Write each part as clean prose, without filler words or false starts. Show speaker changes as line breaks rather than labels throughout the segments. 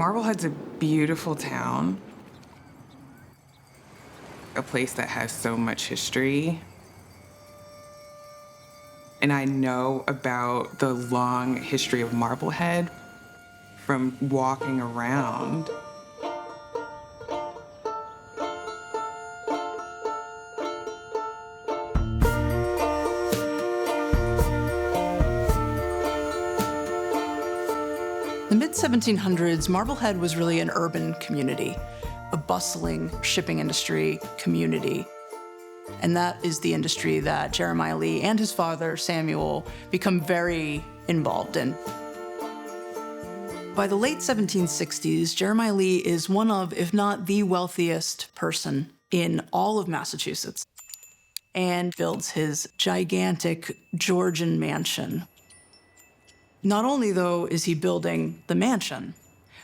Marblehead's a beautiful town, a place that has so much history. And I know about the long history of Marblehead from walking around.
In the mid-1700s, Marblehead was really an urban community, a bustling shipping industry community. And that is the industry that Jeremiah Lee and his father, Samuel, become very involved in. By the late 1760s, Jeremiah Lee is one of, if not the wealthiest person in all of Massachusetts, and builds his gigantic Georgian mansion. Not only, though, is he building the mansion,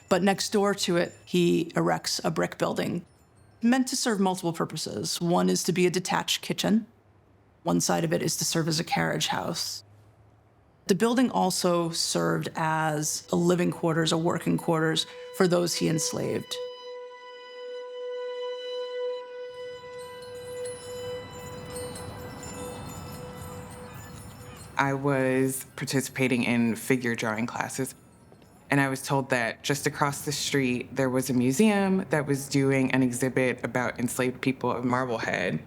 but next door to it, he erects a brick building meant to serve multiple purposes. One is to be a detached kitchen. One side of it is to serve as a carriage house. The building also served as a living quarters, a working quarters for those he enslaved.
I was participating in figure drawing classes, and I was told that just across the street there was a museum that was doing an exhibit about enslaved people of Marblehead,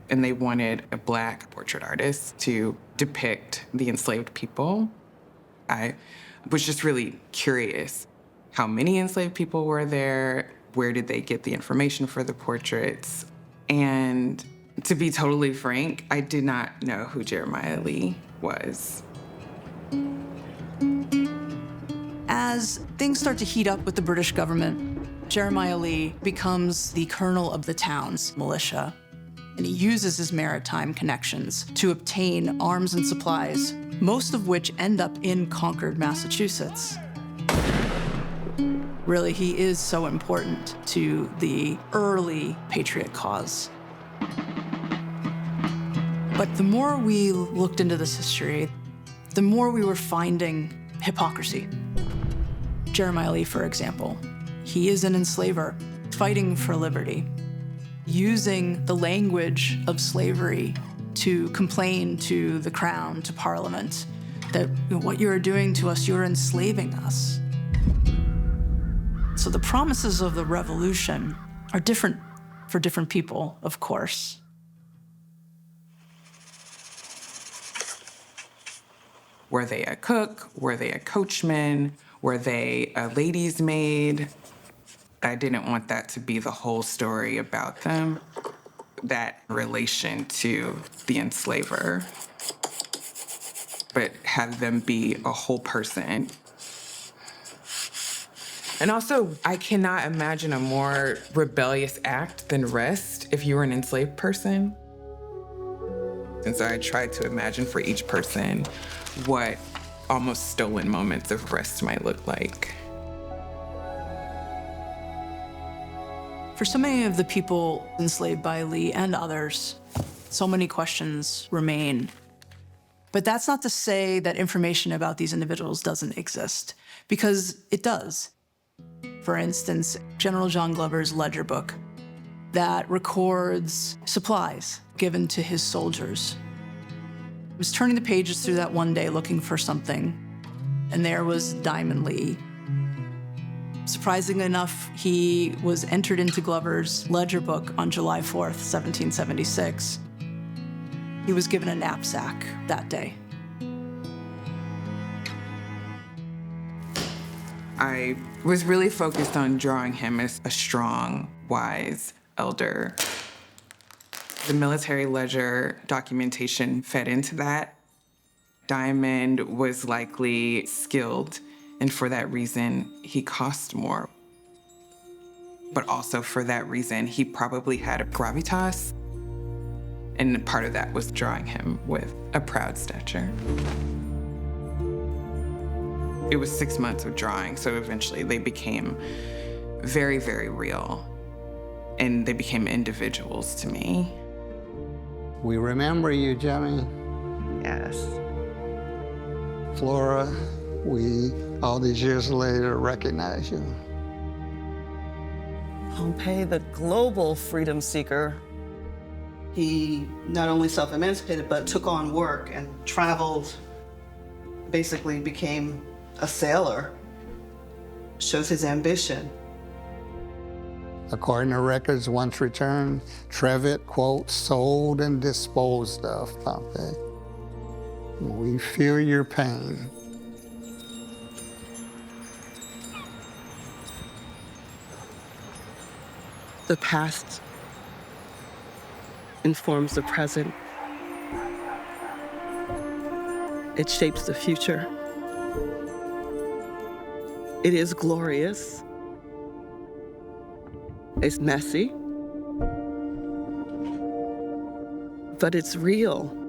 and they wanted a Black portrait artist to depict the enslaved people. I was just really curious. How many enslaved people were there? Where did they get the information for the portraits? And to be totally frank, I did not know who Jeremiah Lee was.
As things start to heat up with the British government, Jeremiah Lee becomes the colonel of the town's militia, and he uses his maritime connections to obtain arms and supplies, most of which end up in Concord, Massachusetts. Really, he is so important to the early Patriot cause. But the more we looked into this history, the more we were finding hypocrisy. Jeremiah Lee, for example, he is an enslaver fighting for liberty, using the language of slavery to complain to the crown, to Parliament, that what you're doing to us, you're enslaving us. So the promises of the revolution are different for different people, of course.
Were they a cook? Were they a coachman? Were they a lady's maid? I didn't want that to be the whole story about them, that relation to the enslaver, but have them be a whole person. And also, I cannot imagine a more rebellious act than rest if you were an enslaved person. And so I tried to imagine for each person what almost stolen moments of rest might look like.
For so many of the people enslaved by Lee and others, so many questions remain. But that's not to say that information about these individuals doesn't exist, because it does. For instance, General John Glover's ledger book that records supplies given to his soldiers. I was turning the pages through that one day looking for something, and there was Diamond Lee. Surprisingly enough, he was entered into Glover's ledger book on July 4th, 1776. He was given a knapsack that day.
I was really focused on drawing him as a strong, wise elder. The military ledger documentation fed into that. Diamond was likely skilled, and for that reason, he cost more. But also for that reason, he probably had a gravitas, and part of that was drawing him with a proud stature. It was 6 months of drawing, so eventually they became very, very real, and they became individuals to me.
We remember you, Jimmy.
Yes.
Flora, we, all these years later, recognize you.
Pompey, the global freedom seeker, he not only self-emancipated, but took on work and traveled, basically became a sailor. Shows his ambition.
According to records once returned, Trevitt, quote, sold and disposed of Pompey. We feel your pain.
The past informs the present. It shapes the future. It is glorious. It's messy. But it's real.